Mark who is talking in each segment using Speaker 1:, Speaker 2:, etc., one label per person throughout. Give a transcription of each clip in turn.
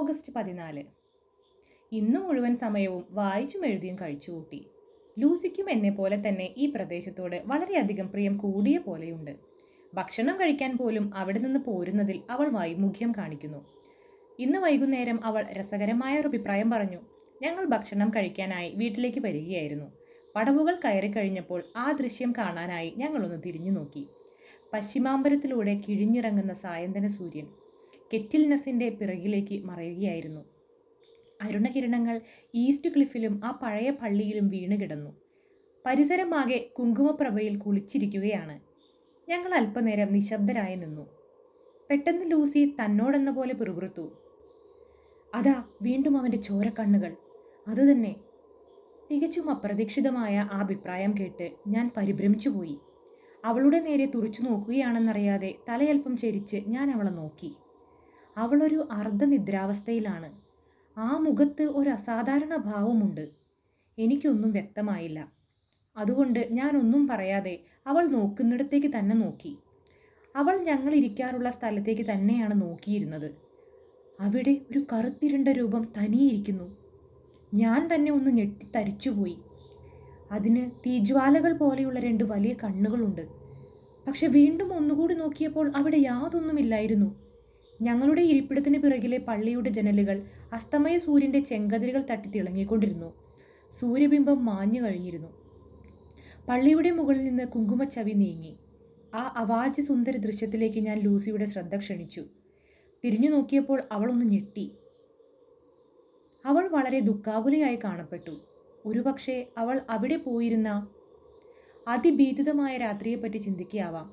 Speaker 1: August 14. ഇന്ന് മുഴുവൻ സമയവും വായിച്ചും എഴുതിയും കഴിച്ചുകൂട്ടി. ലൂസിക്കും എന്നെപ്പോലെ തന്നെ ഈ പ്രദേശത്തോട് വളരെയധികം പ്രിയം കൂടിയ പോലെയുണ്ട്. ഭക്ഷണം കഴിക്കാൻ പോലും അവിടെ നിന്ന് പോരുന്നതിൽ അവൾ വൈമുഖ്യം കാണിക്കുന്നു. ഇന്ന് വൈകുന്നേരം അവൾ രസകരമായ ഒരു അഭിപ്രായം പറഞ്ഞു. ഞങ്ങൾ ഭക്ഷണം കഴിക്കാനായി വീട്ടിലേക്ക് വരികയായിരുന്നു. പടവുകൾ കയറി കഴിഞ്ഞപ്പോൾ ആ ദൃശ്യം കാണാനായി ഞങ്ങളൊന്ന് തിരിഞ്ഞു നോക്കി. പശ്ചിമാമ്പരത്തിലൂടെ കിഴിഞ്ഞിറങ്ങുന്ന സായന്തന സൂര്യൻ കെറ്റിൽനസിൻ്റെ പിറകിലേക്ക് മറയുകയായിരുന്നു. അരുണകിരണങ്ങൾ ഈസ്റ്റ് ക്ലിഫിലും ആ പഴയ പള്ളിയിലും വീണുകിടന്നു. പരിസരമാകെ കുങ്കുമപ്രഭയിൽ കുളിച്ചിരിക്കുകയാണ്. ഞങ്ങൾ അല്പനേരം നിശബ്ദരായി നിന്നു. പെട്ടെന്ന് ലൂസി തന്നോടെന്ന പോലെ പിറുപിറുത്തു. അതാ വീണ്ടും അവൻ്റെ ചോരക്കണ്ണുകൾ. അതുതന്നെ. തികച്ചും അപ്രതീക്ഷിതമായ ആ അഭിപ്രായം കേട്ട് ഞാൻ പരിഭ്രമിച്ചുപോയി. അവളുടെ നേരെ തുറിച്ചു നോക്കുകയാണെന്നറിയാതെ തലയൽപ്പം ചെരിച്ച് ഞാൻ അവളെ നോക്കി. അവളൊരു അർദ്ധനിദ്രാവസ്ഥയിലാണ്. ആ മുഖത്ത് ഒരു അസാധാരണ ഭാവമുണ്ട്. എനിക്കൊന്നും വ്യക്തമായില്ല. അതുകൊണ്ട് ഞാനൊന്നും പറയാതെ അവൾ നോക്കുന്നിടത്തേക്ക് തന്നെ നോക്കി. അവൾ ഞങ്ങൾ ഇരിക്കാറുള്ള സ്ഥലത്തേക്ക് തന്നെയാണ് നോക്കിയിരുന്നത്. അവിടെ ഒരു കറുത്തിരുണ്ട രൂപം തനിയിരിക്കുന്നു. ഞാൻ തന്നെ ഒന്ന് ഞെട്ടിത്തരിച്ചുപോയി. അതിന് തീജ്വാലകൾ പോലെയുള്ള 2 വലിയ കണ്ണുകളുണ്ട്. പക്ഷെ വീണ്ടും ഒന്നുകൂടി നോക്കിയപ്പോൾ അവിടെ യാതൊന്നുമില്ലായിരുന്നു. ഞങ്ങളുടെ ഇരിപ്പിടത്തിന് പിറകിലെ പള്ളിയുടെ ജനലുകൾ അസ്തമയ സൂര്യൻ്റെ ചെങ്കതിരുകൾ തട്ടി തിളങ്ങിക്കൊണ്ടിരുന്നു. സൂര്യബിംബം മാഞ്ഞു കഴിഞ്ഞിരുന്നു. പള്ളിയുടെ മുകളിൽ നിന്ന് കുങ്കുമച്ചവി നീങ്ങി. ആ അവാച്യ സുന്ദര ദൃശ്യത്തിലേക്ക് ഞാൻ ലൂസിയുടെ ശ്രദ്ധ ക്ഷണിച്ചു. തിരിഞ്ഞു നോക്കിയപ്പോൾ അവൾ ഒന്ന് ഞെട്ടി. അവൾ വളരെ ദുഃഖാകുലയായി കാണപ്പെട്ടു. ഒരുപക്ഷെ അവൾ അവിടെ പോയിരുന്ന അതിഭീതിതമായ രാത്രിയെപ്പറ്റി ചിന്തിക്കുകയാവാം.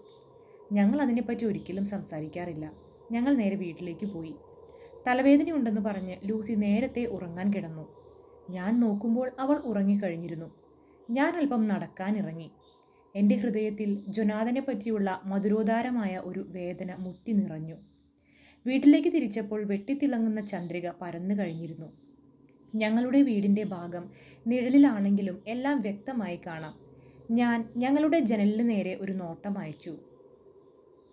Speaker 1: ഞങ്ങൾ അതിനെപ്പറ്റി ഒരിക്കലും സംസാരിക്കാറില്ല. ഞങ്ങൾ നേരെ വീട്ടിലേക്ക് പോയി. തലവേദനയുണ്ടെന്ന് പറഞ്ഞ് ലൂസി നേരത്തെ ഉറങ്ങാൻ കിടന്നു. ഞാൻ നോക്കുമ്പോൾ അവൾ ഉറങ്ങിക്കഴിഞ്ഞിരുന്നു. ഞാൻ അല്പം നടക്കാനിറങ്ങി. എൻ്റെ ഹൃദയത്തിൽ ജൊനാഥനെ പറ്റിയുള്ള മധുരോദാരമായ ഒരു വേദന മുറ്റി നിറഞ്ഞു. വീട്ടിലേക്ക് തിരിച്ചപ്പോൾ വെട്ടിത്തിളങ്ങുന്ന ചന്ദ്രിക പരന്നു കഴിഞ്ഞിരുന്നു. ഞങ്ങളുടെ വീടിൻ്റെ ഭാഗം നിഴലിലാണെങ്കിലും എല്ലാം വ്യക്തമായി കാണാം. ഞാൻ ഞങ്ങളുടെ ജനലിന് നേരെ ഒരു നോട്ടം അയച്ചു.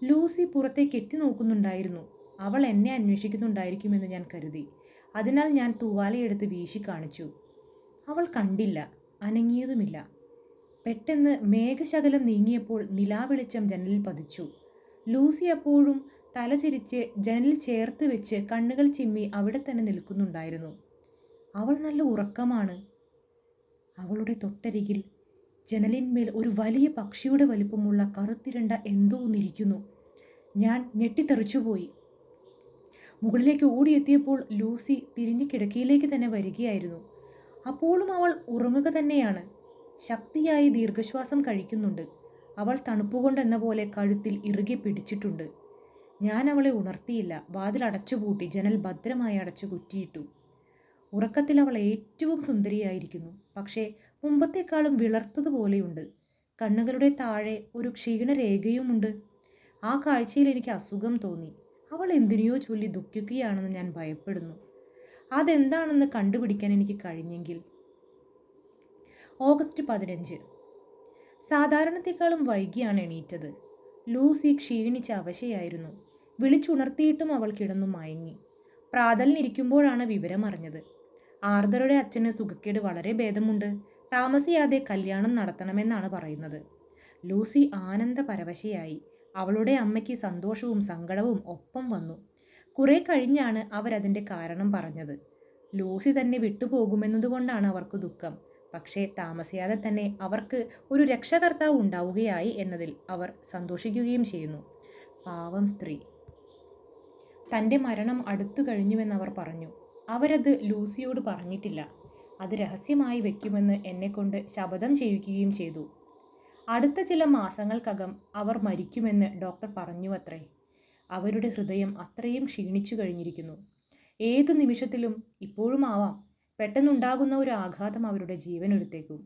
Speaker 1: ലൂസി പുറത്തേക്ക് എത്തി നോക്കുന്നുണ്ടായിരുന്നു. അവൾ എന്നെ അന്വേഷിക്കുന്നുണ്ടായിരിക്കുമെന്ന് ഞാൻ കരുതി. അതിനാൽ ഞാൻ തൂവാലയെടുത്ത് വീശി കാണിച്ചു. അവൾ കണ്ടില്ല, അനങ്ങിയതുമില്ല. പെട്ടെന്ന് മേഘശകലം നീങ്ങിയപ്പോൾ നിലാവെളിച്ചം ജനലിൽ പതിച്ചു. ലൂസി അപ്പോഴും തലചിരിച്ച് ജനലിൽ ചേർത്ത് വെച്ച് കണ്ണുകൾ ചിമ്മി അവിടെ തന്നെ നിൽക്കുന്നുണ്ടായിരുന്നു. അവൾ നല്ല ഉറക്കമാണ്. അവളുടെ തൊട്ടരികിൽ ജനലിന്മേൽ ഒരു വലിയ പക്ഷിയുടെ വലിപ്പമുള്ള കറുത്തിരണ്ട എന്തോ ഒന്നിരിക്കുന്നു. ഞാൻ ഞെട്ടിത്തെറിച്ചുപോയി. മുകളിലേക്ക് ഓടിയെത്തിയപ്പോൾ ലൂസി തിരിഞ്ഞ് കിടക്കയിലേക്ക് തന്നെ വരികയായിരുന്നു. അപ്പോഴും അവൾ ഉറങ്ങുക തന്നെയാണ്. ശക്തിയായി ദീർഘശ്വാസം കഴിക്കുന്നുണ്ട്. അവൾ തണുപ്പുകൊണ്ടെന്ന പോലെ കഴുത്തിൽ ഇറുകെ പിടിച്ചിട്ടുണ്ട്. ഞാൻ അവളെ ഉണർത്തിയില്ല. വാതിൽ അടച്ചുപൂട്ടി ജനൽ ഭദ്രമായി അടച്ചു കുറ്റിയിട്ടു. ഉറക്കത്തിൽ അവൾ ഏറ്റവും സുന്ദരിയായിരിക്കുന്നു. പക്ഷേ മുമ്പത്തേക്കാളും വിളർത്തതുപോലെയുണ്ട്. കണ്ണുകളുടെ താഴെ ഒരു ക്ഷീണരേഖയുമുണ്ട്. ആ കാഴ്ചയിൽ എനിക്ക് അസുഖം തോന്നി. അവൾ എന്തിനെയോ ചൊല്ലി ദുഃഖിക്കുകയാണെന്ന് ഞാൻ ഭയപ്പെടുന്നു. അതെന്താണെന്ന് കണ്ടുപിടിക്കാൻ എനിക്ക് കഴിഞ്ഞെങ്കിൽ. ഓഗസ്റ്റ് 15. സാധാരണത്തെക്കാളും വൈകിയാണ് എണീറ്റത്. ലൂസി ക്ഷീണിച്ച അവശയായിരുന്നു. വിളിച്ചുണർത്തിയിട്ടും അവൾ കിടന്നു മയങ്ങി. പ്രാതലിനിരിക്കുമ്പോഴാണ് വിവരം അറിഞ്ഞത്. ആർതറുടെ അച്ഛന് സുഖക്കേട് വളരെ ഭേദമുണ്ട്. താമസിയാതെ കല്യാണം നടത്തണമെന്നാണ് പറയുന്നത്. ലൂസി ആനന്ദപരവശയായി. അവളുടെ അമ്മയ്ക്ക് സന്തോഷവും സങ്കടവും ഒപ്പം വന്നു. കുറെ കഴിഞ്ഞാണ് അവരതിൻ്റെ കാരണം പറഞ്ഞത്. ലൂസി തന്നെ വിട്ടുപോകുമെന്നതുകൊണ്ടാണ് അവർക്ക് ദുഃഖം. പക്ഷേ താമസിയാതെ തന്നെ അവർക്ക് ഒരു രക്ഷകർത്താവ് ഉണ്ടാവുകയായി എന്നതിൽ അവർ സന്തോഷിക്കുകയും ചെയ്യുന്നു. പാവം സ്ത്രീ. തൻ്റെ മരണം അടുത്തു കഴിഞ്ഞുവെന്നവർ പറഞ്ഞു. അവരത് ലൂസിയോട് പറഞ്ഞിട്ടില്ല. അത് രഹസ്യമായി വെക്കുമെന്ന് എന്നെക്കൊണ്ട് ശപഥം ചെയ്യിക്കുകയും ചെയ്തു. അടുത്ത ചില മാസങ്ങൾക്കകം അവർ മരിക്കുമെന്ന് ഡോക്ടർ പറഞ്ഞുവത്രേ. അവരുടെ ഹൃദയം അത്രയും ക്ഷീണിച്ചു കഴിഞ്ഞിരിക്കുന്നു. ഏതു നിമിഷത്തിലും, ഇപ്പോഴും ആവാം, പെട്ടെന്നുണ്ടാകുന്ന ഒരു ആഘാതം അവരുടെ ജീവൻ എടുത്തേക്കും.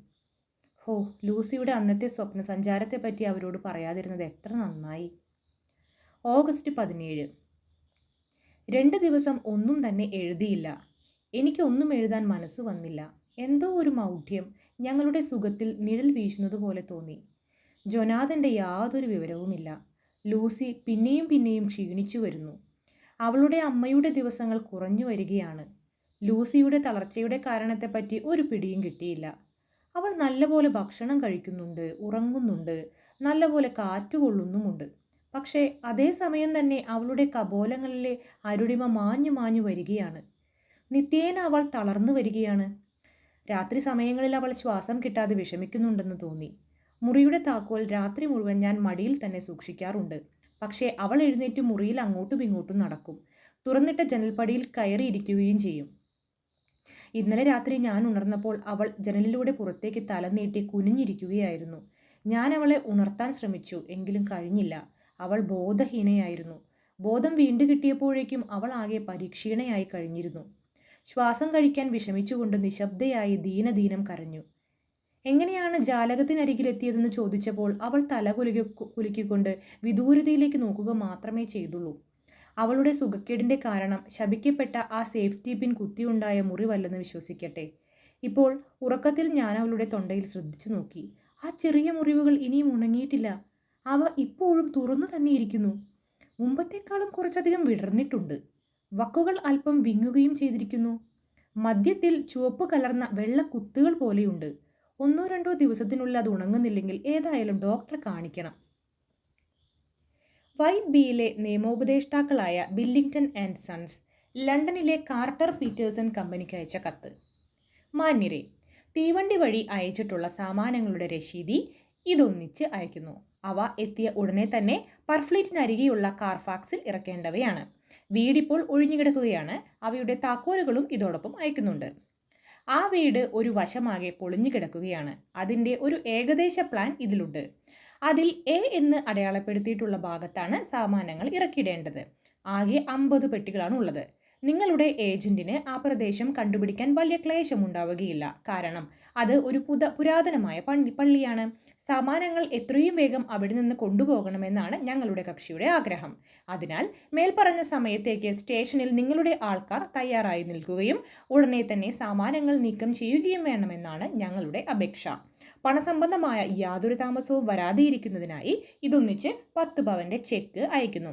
Speaker 1: ഹോ, ലൂസിയുടെ അന്നത്തെ സ്വപ്ന സഞ്ചാരത്തെപ്പറ്റി അവരോട് പറയാതിരുന്നത് എത്ര നന്നായി. ഓഗസ്റ്റ് 17. 2 ദിവസം ഒന്നും തന്നെ എഴുതിയില്ല. എനിക്കൊന്നും എഴുതാൻ മനസ്സ് വന്നില്ല. എന്തോ ഒരു മൗഢ്യം ഞങ്ങളുടെ സുഖത്തിൽ നിഴൽ വീശുന്നത് പോലെ തോന്നി. ജൊനാഥൻ്റെ യാതൊരു വിവരവുമില്ല. ലൂസി പിന്നെയും പിന്നെയും ക്ഷീണിച്ചു വരുന്നു. അവളുടെ അമ്മയുടെ ദിവസങ്ങൾ കുറഞ്ഞു വരികയാണ്. ലൂസിയുടെ തളർച്ചയുടെ കാരണത്തെപ്പറ്റി ഒരു പിടിയും കിട്ടിയില്ല. അവൾ നല്ലപോലെ ഭക്ഷണം കഴിക്കുന്നുണ്ട്, ഉറങ്ങുന്നുണ്ട്, നല്ലപോലെ കാറ്റുകൊള്ളുന്നുമുണ്ട്. പക്ഷേ അതേ സമയം തന്നെ അവളുടെ കപോലങ്ങളിലെ അരുണിമ മാഞ്ഞു മാഞ്ഞു വരികയാണ്. നിത്യേന അവൾ തളർന്നു വരികയാണ്. രാത്രി സമയങ്ങളിൽ അവൾ ശ്വാസം കിട്ടാതെ വിഷമിക്കുന്നുണ്ടെന്ന് തോന്നി. മുറിയുടെ താക്കോൽ രാത്രി മുഴുവൻ ഞാൻ മടിയിൽ തന്നെ സൂക്ഷിക്കാറുണ്ട്. പക്ഷേ അവൾ എഴുന്നേറ്റ് മുറിയിൽ അങ്ങോട്ടും ഇങ്ങോട്ടും നടക്കും. തുറന്നിട്ട ജനൽപ്പടിയിൽ കയറിയിരിക്കുകയും ചെയ്യും. ഇന്നലെ രാത്രി ഞാൻ ഉണർന്നപ്പോൾ അവൾ ജനലിലൂടെ പുറത്തേക്ക് തല നീട്ടി കുനിഞ്ഞിരിക്കുകയായിരുന്നു. ഞാൻ അവളെ ഉണർത്താൻ ശ്രമിച്ചു, എങ്കിലും കഴിഞ്ഞില്ല. അവൾ ബോധഹീനയായിരുന്നു. ബോധം വീണ്ടു കിട്ടിയപ്പോഴേക്കും അവൾ ആകെ പരീക്ഷീണയായി കഴിഞ്ഞിരുന്നു. ശ്വാസം കഴിക്കാൻ വിഷമിച്ചുകൊണ്ട് നിശബ്ദയായി ദീനദീനം കരഞ്ഞു. എങ്ങനെയാണ് ജാലകത്തിനരികിലെത്തിയതെന്ന് ചോദിച്ചപ്പോൾ അവൾ തല കുലുക്കിക്കൊണ്ട് വിദൂരതയിലേക്ക് നോക്കുക മാത്രമേ ചെയ്തുള്ളൂ. അവളുടെ സുഖക്കേടിൻ്റെ കാരണം ശപിക്കപ്പെട്ട ആ സേഫ്റ്റി പിൻ കുത്തിയുണ്ടായ മുറിവല്ലെന്ന് വിശ്വസിക്കട്ടെ. ഇപ്പോൾ ഉറക്കത്തിൽ ഞാൻ അവളുടെ തൊണ്ടയിൽ ശ്രദ്ധിച്ചു നോക്കി. ആ ചെറിയ മുറിവുകൾ ഇനിയും ഉണങ്ങിയിട്ടില്ല. അവ ഇപ്പോഴും തുറന്നു തന്നെയിരിക്കുന്നു. മുമ്പത്തേക്കാളും കുറച്ചധികം വിടർന്നിട്ടുണ്ട്. വക്കുകൾ അല്പം വിങ്ങുകയും ചെയ്തിരിക്കുന്നു. മധ്യത്തിൽ ചുവപ്പ് കലർന്ന വെള്ള കുത്തുകൾ പോലെയുണ്ട്. 1-2 ദിവസത്തിനുള്ളിൽ അത് ഉണങ്ങുന്നില്ലെങ്കിൽ ഏതായാലും ഡോക്ടറെ കാണിക്കണം. വൈറ്റ് ബിയിലെ നിയമോപദേഷ്ടാക്കളായ ബില്ലിംഗ്ടൺ ആൻഡ് സൺസ് ലണ്ടനിലെ കാർട്ടർ പീറ്റേഴ്സൺ കമ്പനിക്ക് അയച്ച കത്ത്. മാന്യരെ, തീവണ്ടി വഴി അയച്ചിട്ടുള്ള സാമാനങ്ങളുടെ രശീതി ഇതൊന്നിച്ച് അയക്കുന്നു. അവ എത്തിയ ഉടനെ തന്നെ പർഫ്ലീറ്റിനരികെയുള്ള കാർഫാക്സിൽ ഇറക്കേണ്ടവയാണ്. വീടിപ്പോൾ ഒഴിഞ്ഞുകിടക്കുകയാണ്. അവയുടെ താക്കോലുകളും ഇതോടൊപ്പം അയക്കുന്നുണ്ട്. ആ വീട് ഒരു വശമാകെ പൊളിഞ്ഞു കിടക്കുകയാണ്. അതിൻ്റെ ഒരു ഏകദേശ പ്ലാൻ ഇതിലുണ്ട്. അതിൽ എ എന്ന് അടയാളപ്പെടുത്തിയിട്ടുള്ള ഭാഗത്താണ് സാമാനങ്ങൾ ഇറക്കിയിടേണ്ടത്. ആകെ 50 പെട്ടികളാണ് ഉള്ളത്. നിങ്ങളുടെ ഏജന്റിന് ആ പ്രദേശം കണ്ടുപിടിക്കാൻ വലിയ ക്ലേശമുണ്ടാവുകയില്ല. കാരണം അത് ഒരു പുരാതനമായ പള്ളിയാണ്. സാമാനങ്ങൾ എത്രയും വേഗം അവിടെ നിന്ന് കൊണ്ടുപോകണമെന്നാണ് ഞങ്ങളുടെ കക്ഷിയുടെ ആഗ്രഹം. അതിനാൽ മേൽപ്പറഞ്ഞ സമയത്തേക്ക് സ്റ്റേഷനിൽ നിങ്ങളുടെ ആൾക്കാർ തയ്യാറായി നിൽക്കുകയും ഉടനെ തന്നെ സാമാനങ്ങൾ നീക്കം ചെയ്യുകയും വേണമെന്നാണ് ഞങ്ങളുടെ അപേക്ഷ. പണസംബന്ധമായ യാതൊരു താമസവും വരാതെയിരിക്കുന്നതിനായി ഇതൊന്നിച്ച് 10 പവന്റെ ചെക്ക് അയക്കുന്നു.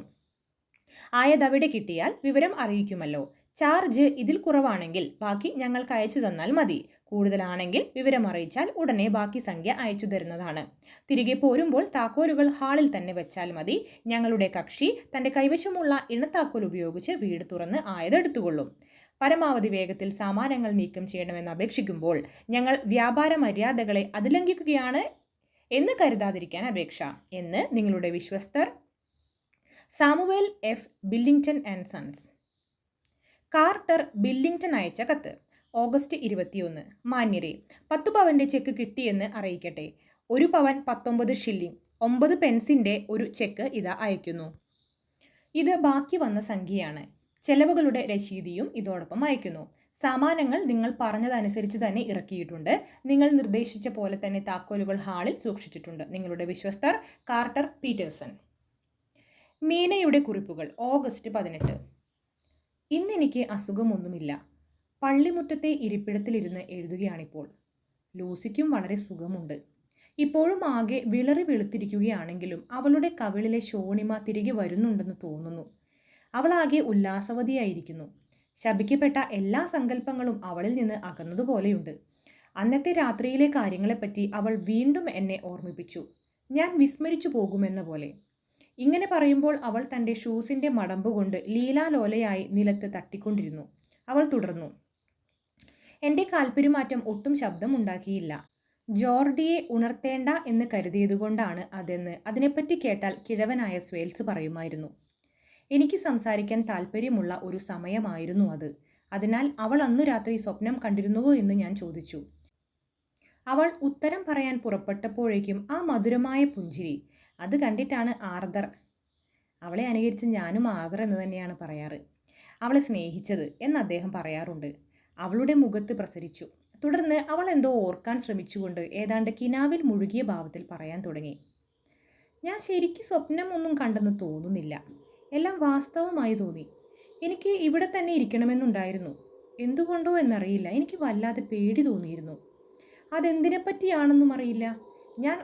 Speaker 1: ആയതവിടെ കിട്ടിയാൽ വിവരം അറിയിക്കുമല്ലോ. ചാർജ് ഇതിൽ കുറവാണെങ്കിൽ ബാക്കി ഞങ്ങൾക്ക് അയച്ചു തന്നാൽ മതി. കൂടുതലാണെങ്കിൽ വിവരം അറിയിച്ചാൽ ഉടനെ ബാക്കി സംഖ്യ അയച്ചു തരുന്നതാണ്. തിരികെ പോരുമ്പോൾ താക്കോലുകൾ ഹാളിൽ തന്നെ വെച്ചാൽ മതി. ഞങ്ങളുടെ കക്ഷി തൻ്റെ കൈവശമുള്ള ഇണത്താക്കോൽ ഉപയോഗിച്ച് വീട് തുറന്ന് ആയതെടുത്തുകൊള്ളും. പരമാവധി വേഗത്തിൽ സാമാനങ്ങൾ നീക്കം ചെയ്യണമെന്ന് അപേക്ഷിക്കുമ്പോൾ ഞങ്ങൾ വ്യാപാര മര്യാദകളെ അതിലംഘിക്കുകയാണ് എന്ന് കരുതാതിരിക്കാൻ അപേക്ഷ എന്ന് നിങ്ങളുടെ വിശ്വസ്തർ Samuel F. Billington and sons. Carter Billington അയച്ച കത്ത്. ഓഗസ്റ്റ് 21. മാന്യരെ, 10 പവന്റെ ചെക്ക് കിട്ടിയെന്ന് അറിയിക്കട്ടെ. 1 പവൻ 19 ഷില്ലിംഗ് 9 പെൻസിൻ്റെ ഒരു ചെക്ക് ഇതാ അയക്കുന്നു. ഇത് ബാക്കി വന്ന സംഖ്യയാണ്. ചെലവുകളുടെ രശീതിയും ഇതോടൊപ്പം അയക്കുന്നു. സാമാനങ്ങൾ നിങ്ങൾ പറഞ്ഞതനുസരിച്ച് തന്നെ ഇറക്കിയിട്ടുണ്ട്. നിങ്ങൾ നിർദ്ദേശിച്ച പോലെ തന്നെ താക്കോലുകൾ ഹാളിൽ സൂക്ഷിച്ചിട്ടുണ്ട്. നിങ്ങളുടെ വിശ്വസ്തർ കാർട്ടർ പീറ്റേഴ്സൺ. മീനയുടെ കുറിപ്പുകൾ. ഓഗസ്റ്റ് 18. ഇന്നെനിക്ക് അസുഖമൊന്നുമില്ല. പള്ളിമുറ്റത്തെ ഇരിപ്പിടത്തിലിരുന്ന് എഴുതുകയാണിപ്പോൾ. ലൂസിക്കും വളരെ സുഖമുണ്ട്. ഇപ്പോഴും ആകെ വിളറി വെളുത്തിരിക്കുകയാണെങ്കിലും അവളുടെ കവിളിലെ ശോണിമ തിരികെ വരുന്നുണ്ടെന്ന് തോന്നുന്നു. അവളാകെ ഉല്ലാസവതിയായിരിക്കുന്നു. ശപിക്കപ്പെട്ട എല്ലാ സങ്കല്പങ്ങളും അവളിൽ നിന്ന് അകന്നതുപോലെയുണ്ട്. അന്നത്തെ രാത്രിയിലെ കാര്യങ്ങളെപ്പറ്റി അവൾ വീണ്ടും എന്നെ ഓർമ്മിപ്പിച്ചു. ഞാൻ വിസ്മരിച്ചു പോകുമെന്ന പോലെ. ഇങ്ങനെ പറയുമ്പോൾ അവൾ തൻ്റെ ഷൂസിൻ്റെ മടമ്പ് കൊണ്ട് ലീലാലോലയായി നിലത്ത് തട്ടിക്കൊണ്ടിരുന്നു. അവൾ തുടർന്നു. എൻ്റെ കാൽപ്പെരുമാറ്റം ഒട്ടും ശബ്ദമുണ്ടാക്കിയില്ല. ജോർഡിയെ ഉണർത്തേണ്ട എന്ന് കരുതിയതുകൊണ്ടാണ് അതെന്ന് അതിനെപ്പറ്റി കേട്ടാൽ കിഴവനായ സ്വേൽസ് പറയുമായിരുന്നു. എനിക്ക് സംസാരിക്കാൻ താല്പര്യമുള്ള ഒരു സമയമായിരുന്നു അത്. അതിനാൽ അവൾ അന്നു രാത്രി സ്വപ്നം കണ്ടിരുന്നുവോ എന്ന് ഞാൻ ചോദിച്ചു. അവൾ ഉത്തരം പറയാൻ പുറപ്പെട്ടപ്പോഴേക്കും ആ മധുരമായ പുഞ്ചിരി, അത് കണ്ടിട്ടാണ് ആർദർ, അവളെ അനുകരിച്ച് ഞാനും ആർദർ എന്ന് തന്നെയാണ് പറയാറ്, അവളെ സ്നേഹിച്ചത് എന്ന് അദ്ദേഹം പറയാറുണ്ട്. അവളുടെ മുഖത്ത് പ്രസരിച്ചു. തുടർന്ന് അവൾ എന്തോ ഓർക്കാൻ ശ്രമിച്ചുകൊണ്ട് ഏതാണ്ട് കിനാവിൽ മുഴുകിയ ഭാവത്തിൽ പറയാൻ തുടങ്ങി. ഞാൻ ശരിക്കും സ്വപ്നമൊന്നും കണ്ടെന്ന് തോന്നുന്നില്ല. എല്ലാം വാസ്തവമായി തോന്നി. എനിക്ക് ഇവിടെ തന്നെ ഇരിക്കണമെന്നുണ്ടായിരുന്നു. എന്തുകൊണ്ടോ എന്നറിയില്ല, എനിക്ക് വല്ലാതെ പേടി തോന്നിയിരുന്നു. അതെന്തിനെപ്പറ്റിയാണെന്നും അറിയില്ല. ഞാൻ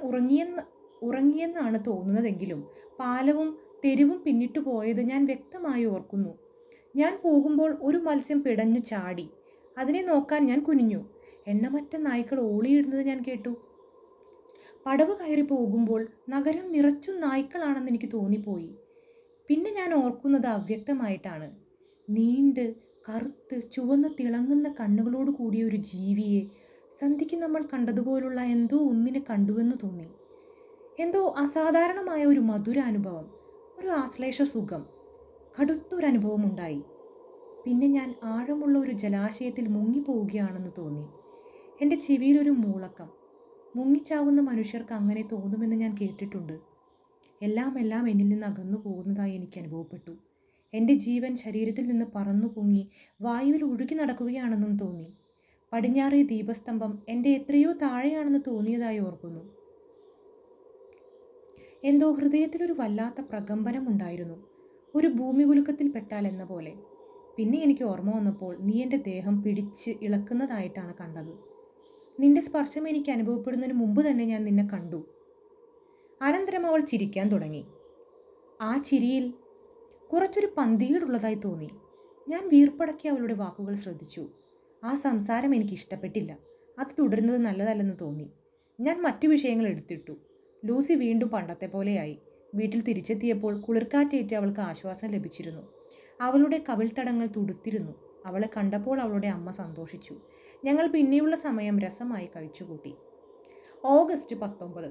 Speaker 1: ഉറങ്ങിയെന്നാണ് തോന്നുന്നതെങ്കിലും പാലവും തെരുവും പിന്നിട്ടു പോയത് ഞാൻ വ്യക്തമായി ഓർക്കുന്നു. ഞാൻ പോകുമ്പോൾ ഒരു മത്സ്യം പിടഞ്ഞു ചാടി. അതിനെ നോക്കാൻ ഞാൻ കുനിഞ്ഞു. എണ്ണമറ്റ നായ്ക്കൾ ഓളിയിടുന്നത് ഞാൻ കേട്ടു. പടവ് കയറി പോകുമ്പോൾ നഗരം നിറച്ചും നായ്ക്കളാണെന്ന് എനിക്ക് തോന്നിപ്പോയി. പിന്നെ ഞാൻ ഓർക്കുന്നത് അവ്യക്തമായിട്ടാണ്. നീണ്ട് കറുത്ത് ചുവന്ന് തിളങ്ങുന്ന കണ്ണുകളോട് കൂടിയ ഒരു ജീവിയെ സന്ധ്യയ്ക്ക് നമ്മൾ കണ്ടതുപോലുള്ള എന്തോ ഒന്നിനെ കണ്ടുവെന്ന് തോന്നി. എന്തോ അസാധാരണമായ ഒരു മധുര അനുഭവം, ഒരു ആശ്ലേഷ സുഖം, കടുത്തൊരനുഭവം ഉണ്ടായി. പിന്നെ ഞാൻ ആഴമുള്ള ഒരു ജലാശയത്തിൽ മുങ്ങിപ്പോവുകയാണെന്ന് തോന്നി. എൻ്റെ ചെവിയിലൊരു മൂളക്കം. മുങ്ങിച്ചാവുന്ന മനുഷ്യർക്ക് അങ്ങനെ തോന്നുമെന്ന് ഞാൻ കേട്ടിട്ടുണ്ട്. എല്ലാം എന്നിൽ നിന്ന് അകന്നു പോകുന്നതായി എനിക്ക് അനുഭവപ്പെട്ടു. എൻ്റെ ജീവൻ ശരീരത്തിൽ നിന്ന് പറന്നു പൊങ്ങി വായുവിൽ ഒഴുകി നടക്കുകയാണെന്നും തോന്നി. പടിഞ്ഞാറേ ദീപസ്തംഭം എൻ്റെ എത്രയോ താഴെയാണെന്ന് തോന്നിയതായി ഓർക്കുന്നു. എന്തോ ഹൃദയത്തിലൊരു വല്ലാത്ത പ്രകമ്പനമുണ്ടായിരുന്നു, ഒരു ഭൂമികുലുക്കത്തിൽ പെട്ടാൽ എന്ന പോലെ. പിന്നെ എനിക്ക് ഓർമ്മ വന്നപ്പോൾ നീ എൻ്റെ ദേഹം പിടിച്ച് ഇളക്കുന്നതായിട്ടാണ് കണ്ടത്. നിന്റെ സ്പർശം എനിക്ക് അനുഭവപ്പെടുന്നതിന് മുമ്പ് തന്നെ ഞാൻ നിന്നെ കണ്ടു. അനന്തരം അവൾ ചിരിക്കാൻ തുടങ്ങി. ആ ചിരിയിൽ കുറച്ചൊരു പന്തികേടുള്ളതായി തോന്നി. ഞാൻ വീർപ്പടക്കി അവളുടെ വാക്കുകൾ ശ്രദ്ധിച്ചു. ആ സംസാരം എനിക്ക് ഇഷ്ടപ്പെട്ടില്ല. അത് തുടരുന്നത് നല്ലതല്ലെന്ന് തോന്നി. ഞാൻ മറ്റു വിഷയങ്ങൾ എടുത്തിട്ടു. ലൂസി വീണ്ടും പണ്ടത്തെ പോലെയായി. വീട്ടിൽ തിരിച്ചെത്തിയപ്പോൾ കുളിർക്കാറ്റേറ്റ് അവൾക്ക് ആശ്വാസം ലഭിച്ചിരുന്നു. അവളുടെ കവിൾത്തടങ്ങൾ തുടുത്തിരുന്നു. അവളെ കണ്ടപ്പോൾ അവളുടെ അമ്മ സന്തോഷിച്ചു. ഞങ്ങൾ പിന്നെയുള്ള സമയം രസമായി കഴിച്ചുകൂട്ടി. ഓഗസ്റ്റ് 19.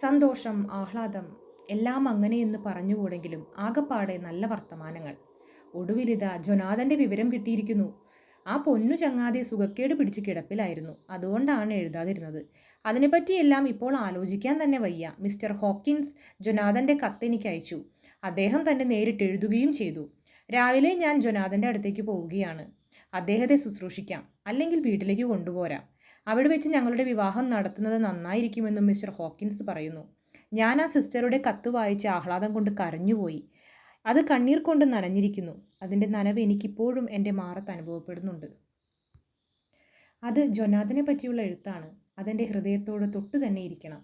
Speaker 1: സന്തോഷം, ആഹ്ലാദം എല്ലാം അങ്ങനെയെന്ന് പറഞ്ഞുകൂടെങ്കിലും ആകപ്പാടെ നല്ല വർത്തമാനങ്ങൾ. ഒടുവിലിതാ ജൊനാഥൻ്റെ വിവരം കിട്ടിയിരിക്കുന്നു. ആ പൊന്നു ചങ്ങാതി സുഖക്കേട് പിടിച്ച് കിടപ്പിലായിരുന്നു. അതുകൊണ്ടാണ് എഴുതാതിരുന്നത്. അതിനെപ്പറ്റിയെല്ലാം ഇപ്പോൾ ആലോചിക്കാൻ തന്നെ വയ്യ. മിസ്റ്റർ ഹോക്കിൻസ് ജൊനാഥൻ്റെ കത്തെനിക്ക് അയച്ചു. അദ്ദേഹം തന്നെ നേരിട്ട് എഴുതുകയും ചെയ്തു. രാവിലെ ഞാൻ ജൊനാഥൻ്റെ അടുത്തേക്ക് പോവുകയാണ്. അദ്ദേഹത്തെ ശുശ്രൂഷിക്കാം, അല്ലെങ്കിൽ വീട്ടിലേക്ക് കൊണ്ടുപോരാം. അവിടെ വെച്ച് ഞങ്ങളുടെ വിവാഹം നടത്തുന്നത് നന്നായിരിക്കുമെന്നും മിസ്റ്റർ ഹോക്കിൻസ് പറയുന്നു. ഞാൻ ആ സിസ്റ്ററുടെ കത്ത് വായിച്ച് ആഹ്ലാദം കൊണ്ട് കരഞ്ഞുപോയി. അത് കണ്ണീർ കൊണ്ട് നനഞ്ഞിരിക്കുന്നു. അതിൻ്റെ നനവ് എനിക്കിപ്പോഴും എൻ്റെ മാറത്ത് അനുഭവപ്പെടുന്നുണ്ട്. അത് ജൊനാഥനെ പറ്റിയുള്ള എഴുത്താണ്. അതെൻ്റെ ഹൃദയത്തോട് തൊട്ടു തന്നെ ഇരിക്കണം.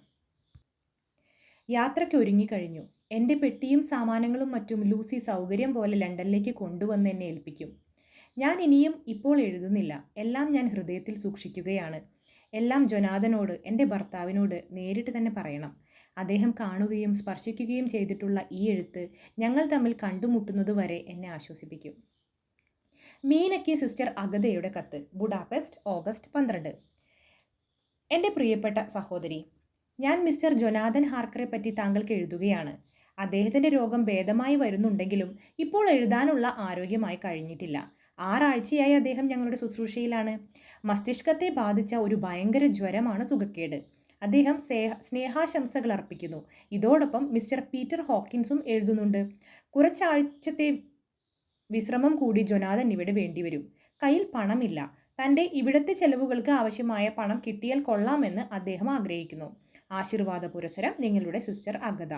Speaker 1: യാത്രയ്ക്ക് ഒരുങ്ങിക്കഴിഞ്ഞു. എൻ്റെ പെട്ടിയും സാമാനങ്ങളും മറ്റും ലൂസി സൗകര്യം പോലെ ലണ്ടനിലേക്ക് കൊണ്ടുവന്ന് എന്നെ ഏൽപ്പിക്കും. ഞാൻ ഇനിയും ഇപ്പോൾ എഴുതുന്നില്ല. എല്ലാം ഞാൻ ഹൃദയത്തിൽ സൂക്ഷിക്കുകയാണ്. എല്ലാം ജൊനാഥനോട്, എൻ്റെ ഭർത്താവിനോട് നേരിട്ട് തന്നെ പറയണം. അദ്ദേഹം കാണുകയും സ്പർശിക്കുകയും ചെയ്തിട്ടുള്ള ഈ എഴുത്ത് ഞങ്ങൾ തമ്മിൽ കണ്ടുമുട്ടുന്നത് വരെ എന്നെ ആശ്വസിപ്പിക്കും. മീനയ്ക്ക് സിസ്റ്റർ അഗതയുടെ കത്ത്. Budapest, August 12. എൻ്റെ പ്രിയപ്പെട്ട സഹോദരി, ഞാൻ മിസ്റ്റർ ജൊനാഥൻ ഹാർക്കറെ പറ്റി താങ്കൾക്ക് എഴുതുകയാണ്. അദ്ദേഹത്തിൻ്റെ രോഗം ഭേദമായി വരുന്നുണ്ടെങ്കിലും ഇപ്പോൾ എഴുതാനുള്ള ആരോഗ്യമായി കഴിഞ്ഞിട്ടില്ല. 6 ആഴ്ചയായി അദ്ദേഹം ഞങ്ങളുടെ ശുശ്രൂഷയിലാണ്. മസ്തിഷ്കത്തെ ബാധിച്ച ഒരു ഭയങ്കര ജ്വരമാണ് സുഖക്കേട്. അദ്ദേഹം സ്നേഹാശംസകൾ അർപ്പിക്കുന്നു. ഇതോടൊപ്പം മിസ്റ്റർ പീറ്റർ ഹോക്കിൻസും എഴുതുന്നുണ്ട്. കുറച്ചാഴ്ചത്തെ വിശ്രമം കൂടി ജൊനാഥൻ ഇവിടെ വേണ്ടിവരും. കയ്യിൽ പണമില്ല. തൻ്റെ ഇവിടുത്തെ ചെലവുകൾക്ക് ആവശ്യമായ പണം കിട്ടിയാൽ കൊള്ളാമെന്ന് അദ്ദേഹം ആഗ്രഹിക്കുന്നു. ആശീർവാദ പുരസരം, നിങ്ങളുടെ സിസ്റ്റർ അഗത.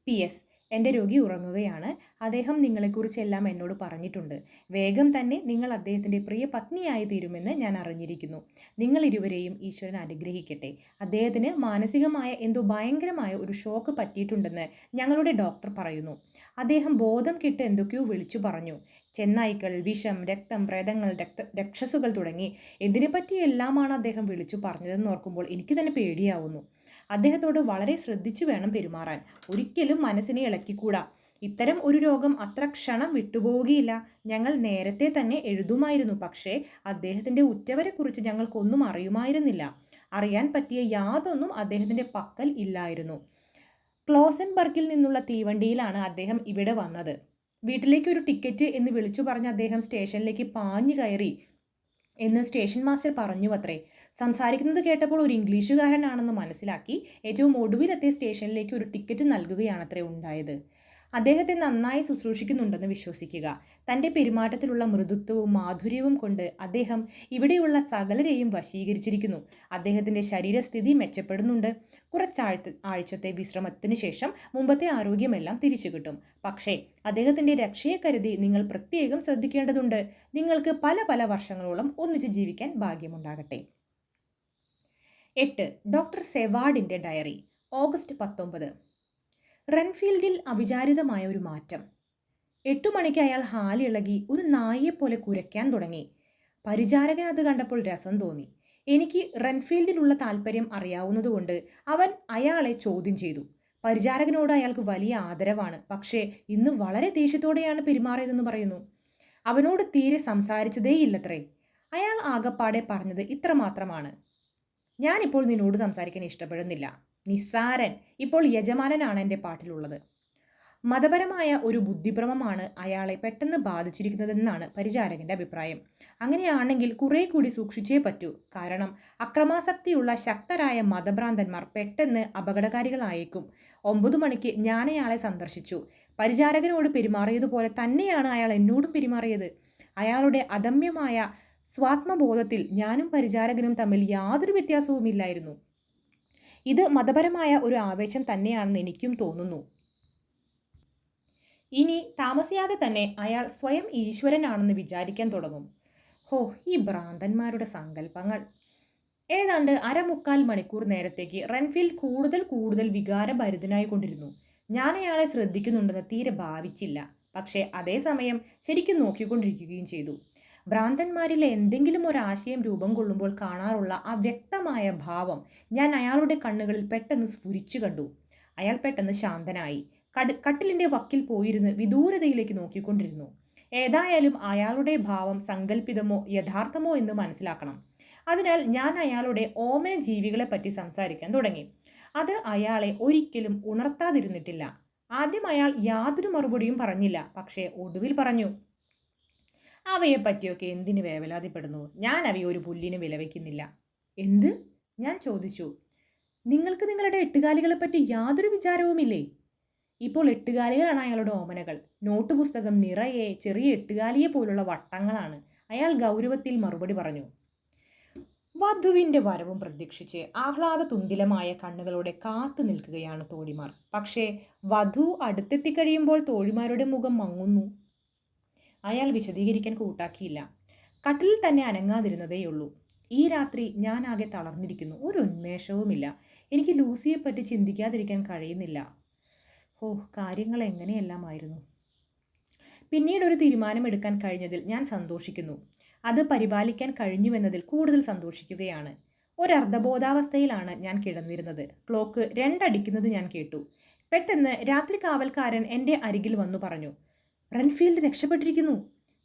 Speaker 1: PS. എൻ്റെ രോഗി ഉറങ്ങുകയാണ്. അദ്ദേഹം നിങ്ങളെക്കുറിച്ചെല്ലാം എന്നോട് പറഞ്ഞിട്ടുണ്ട്. വേഗം തന്നെ നിങ്ങൾ അദ്ദേഹത്തിൻ്റെ പ്രിയ പത്നിയായി തീരുമെന്ന് ഞാൻ അറിഞ്ഞിരിക്കുന്നു. നിങ്ങൾ ഇരുവരെയും ഈശ്വരൻ അനുഗ്രഹിക്കട്ടെ. അദ്ദേഹത്തിന് മാനസികമായ എന്തോ ഭയങ്കരമായ ഒരു ഷോക്ക് പറ്റിയിട്ടുണ്ടെന്ന് ഞങ്ങളുടെ ഡോക്ടർ പറയുന്നു. അദ്ദേഹം ബോധം കെട്ട് എന്തൊക്കെയോ വിളിച്ചു പറഞ്ഞു. ചെന്നായ്ക്കൾ, വിഷം, രക്തം, പ്രേതങ്ങൾ, രക്ഷസുകൾ തുടങ്ങി എന്തിനെപ്പറ്റിയെല്ലാമാണ് അദ്ദേഹം വിളിച്ചു പറഞ്ഞതെന്ന് ഓർക്കുമ്പോൾ എനിക്ക് തന്നെ പേടിയാവുന്നു. അദ്ദേഹത്തോട് വളരെ ശ്രദ്ധിച്ചു വേണം പെരുമാറാൻ. ഒരിക്കലും മനസ്സിനെ ഇളക്കിക്കൂടാ. ഇത്തരം ഒരു രോഗം അത്ര ക്ഷണം വിട്ടുപോവുകയില്ല. ഞങ്ങൾ നേരത്തെ തന്നെ എഴുതുമായിരുന്നു. പക്ഷേ അദ്ദേഹത്തിൻ്റെ ഉറ്റവരെക്കുറിച്ച് ഞങ്ങൾക്കൊന്നും അറിയുമായിരുന്നില്ല. അറിയാൻ പറ്റിയ യാതൊന്നും അദ്ദേഹത്തിൻ്റെ പക്കൽ ഇല്ലായിരുന്നു. ക്ലോസൻബർഗിൽ നിന്നുള്ള തീവണ്ടിയിലാണ് അദ്ദേഹം ഇവിടെ വന്നത്. വീട്ടിലേക്ക് ഒരു ടിക്കറ്റ് എന്ന് വിളിച്ചു പറഞ്ഞ് അദ്ദേഹം സ്റ്റേഷനിലേക്ക് പാഞ്ഞു കയറി എന്ന് സ്റ്റേഷൻ മാസ്റ്റർ പറഞ്ഞു അത്രേ. സംസാരിക്കുന്നത് കേട്ടപ്പോൾ ഒരു ഇംഗ്ലീഷുകാരനാണെന്ന് മനസ്സിലാക്കി ഏറ്റവും ഒടുവിലത്തെ സ്റ്റേഷനിലേക്ക് ഒരു ടിക്കറ്റ് നൽകുകയാണത്രേ ഉണ്ടായത്. അദ്ദേഹത്തെ നന്നായി ശുശ്രൂഷിക്കുന്നുണ്ടെന്ന് വിശ്വസിക്കുക. തൻ്റെ പെരുമാറ്റത്തിലുള്ള മൃദുത്വവും മാധുര്യവും കൊണ്ട് അദ്ദേഹം ഇവിടെയുള്ള സകലരെയും വശീകരിച്ചിരിക്കുന്നു. അദ്ദേഹത്തിൻ്റെ ശരീരസ്ഥിതി മെച്ചപ്പെടുന്നുണ്ട്. ആഴ്ചത്തെ വിശ്രമത്തിന് ശേഷം മുമ്പത്തെ ആരോഗ്യമെല്ലാം തിരിച്ചു കിട്ടും. പക്ഷേ അദ്ദേഹത്തിൻ്റെ രക്ഷയെ കരുതി നിങ്ങൾ പ്രത്യേകം ശ്രദ്ധിക്കേണ്ടതുണ്ട്. നിങ്ങൾക്ക് പല പല വർഷങ്ങളോളം ഒന്നിച്ച് ജീവിക്കാൻ ഭാഗ്യമുണ്ടാകട്ടെ. 8. ഡോക്ടർ സെവാർഡിൻ്റെ ഡയറി. ഓഗസ്റ്റ് 19. റൺഫീൽഡിൽ അവിചാരിതമായ ഒരു മാറ്റം. 8 മണിക്ക് അയാൾ ഹാലിളകി ഒരു നായയെപ്പോലെ കുരയ്ക്കാൻ തുടങ്ങി. പരിചാരകൻ അത് കണ്ടപ്പോൾ രസം തോന്നി. എനിക്ക് റൺഫീൽഡിലുള്ള താല്പര്യം അറിയാവുന്നതുകൊണ്ട് അവൻ അയാളെ ചോദ്യം ചെയ്തു. പരിചാരകനോട് അയാൾക്ക് വലിയ ആദരവാണ്, പക്ഷേ ഇന്ന് വളരെ ദേഷ്യത്തോടെയാണ് പെരുമാറിയതെന്ന് പറയുന്നു. അവനോട് തീരെ സംസാരിച്ചതേയില്ലത്രേ. അയാൾ ആകപ്പാടെ പറഞ്ഞത് ഇത്രമാത്രമാണ്: ഞാനിപ്പോൾ നിന്നോട് സംസാരിക്കാൻ ഇഷ്ടപ്പെടുന്നില്ല. നിസ്സാരൻ. ഇപ്പോൾ യജമാനനാണ് എൻ്റെ പാട്ടിലുള്ളത്. മതപരമായ ഒരു ബുദ്ധിഭ്രമമാണ് അയാളെ പെട്ടെന്ന് ബാധിച്ചിരിക്കുന്നതെന്നാണ് പരിചാരകന്റെ അഭിപ്രായം. അങ്ങനെയാണെങ്കിൽ കുറെ കൂടി സൂക്ഷിച്ചേ പറ്റൂ. കാരണം അക്രമാസക്തിയുള്ള ശക്തരായ മതഭ്രാന്തന്മാർ പെട്ടെന്ന് അപകടകാരികളായേക്കും. 9 മണിക്ക് ഞാൻ അയാളെ സന്ദർശിച്ചു. പരിചാരകനോട് പെരുമാറിയതുപോലെ തന്നെയാണ് അയാൾ എന്നോടും പെരുമാറിയത്. അയാളുടെ അദമ്യമായ സ്വാത്മബോധത്തിൽ ഞാനും പരിചാരകനും തമ്മിൽ യാതൊരു വ്യത്യാസവുമില്ലായിരുന്നു. ഇത് മതപരമായ ഒരു ആവേശം തന്നെയാണെന്ന് എനിക്കും തോന്നുന്നു. ഇനി താമസിയാതെ തന്നെ അയാൾ സ്വയം ഈശ്വരനാണെന്ന് വിചാരിക്കാൻ തുടങ്ങും. ഹോ, ഈ ഭ്രാന്തന്മാരുടെ സങ്കല്പങ്ങൾ. ഏതാണ്ട് 1/4 മണിക്കൂർ നേരത്തേക്ക് റൺഫീൽഡ് കൂടുതൽ കൂടുതൽ വികാരഭരിതനായി കൊണ്ടിരുന്നു. ഞാൻ അയാളെ ശ്രദ്ധിക്കുന്നുണ്ടെന്ന് തീരെ ഭാവിച്ചില്ല. പക്ഷേ അതേസമയം ശരിക്കും നോക്കിക്കൊണ്ടിരിക്കുകയും ചെയ്തു. ഭ്രാന്തന്മാരിലെ എന്തെങ്കിലും ഒരാശയം രൂപം കൊള്ളുമ്പോൾ കാണാറുള്ള ആ വ്യക്തമായ ഭാവം ഞാൻ അയാളുടെ കണ്ണുകളിൽ പെട്ടെന്ന് സ്ഫുരിച്ചു കണ്ടു. അയാൾ പെട്ടെന്ന് ശാന്തനായി. കട്ടിലിന്റെ വക്കിൽ പോയിരുന്ന് വിദൂരതയിലേക്ക് നോക്കിക്കൊണ്ടിരുന്നു. ഏതായാലും അയാളുടെ ഭാവം സങ്കല്പിതമോ യഥാർത്ഥമോ എന്ന് മനസ്സിലാക്കണം. അതിനാൽ ഞാൻ അയാളുടെ ഓമന ജീവികളെപ്പറ്റി സംസാരിക്കാൻ തുടങ്ങി. അത് അയാളെ ഒരിക്കലും ഉണർത്താതിരുന്നിട്ടില്ല. ആദ്യം അയാൾ യാതൊരു മറുപടിയും പറഞ്ഞില്ല. പക്ഷേ ഒടുവിൽ പറഞ്ഞു: അവയെ പറ്റിയൊക്കെ എന്തിന് വേവലാതിപ്പെടുന്നു? ഞാൻ അവയെ ഒരു പുല്ലിന് വിലവയ്ക്കുന്നില്ല. എന്ത്? ഞാൻ ചോദിച്ചു. നിങ്ങൾക്ക് നിങ്ങളുടെ എട്ടുകാലികളെപ്പറ്റി യാതൊരു വിചാരവുമില്ലേ? ഇപ്പോൾ എട്ടുകാലികളാണ് അയാളുടെ ഓമനകൾ. നോട്ട് പുസ്തകം നിറയെ ചെറിയ എട്ടുകാലിയെ പോലുള്ള വട്ടങ്ങളാണ്. അയാൾ ഗൗരവത്തിൽ മറുപടി പറഞ്ഞു. വധുവിന്റെ വരവും പ്രതീക്ഷിച്ച് ആഹ്ലാദ തുന്തിലമായ കണ്ണുകളോടെ കാത്തു നിൽക്കുകയാണ് തോഴിമാർ. പക്ഷേ വധു അടുത്തെത്തിക്കഴിയുമ്പോൾ തോഴിമാരുടെ മുഖം മങ്ങുന്നു. അയാൾ വിശദീകരിക്കാൻ കൂട്ടാക്കിയില്ല. കട്ടിലിൽ തന്നെ അനങ്ങാതിരുന്നതേയുള്ളൂ. ഈ രാത്രി ഞാൻ ആകെ തളർന്നിരിക്കുന്നു. ഒരു ഉന്മേഷവുമില്ല. എനിക്ക് ലൂസിയെപ്പറ്റി ചിന്തിക്കാതിരിക്കാൻ കഴിയുന്നില്ല. ഓ, കാര്യങ്ങൾ എങ്ങനെയെല്ലാമായിരുന്നു. പിന്നീട് ഒരു തീരുമാനമെടുക്കാൻ കഴിഞ്ഞതിൽ ഞാൻ സന്തോഷിക്കുന്നു. അത് പരിപാലിക്കാൻ കഴിഞ്ഞുവെന്നതിൽ കൂടുതൽ സന്തോഷിക്കുകയാണ്. ഒരർദ്ധബോധാവസ്ഥയിലാണ് ഞാൻ കിടന്നിരുന്നത്. ക്ലോക്ക് 2 അടിക്കുന്നത് ഞാൻ കേട്ടു. പെട്ടെന്ന് രാത്രി കാവൽക്കാരൻ എൻ്റെ അരികിൽ വന്നു പറഞ്ഞു: റൺഫീൽഡ് രക്ഷപ്പെട്ടിരിക്കുന്നു.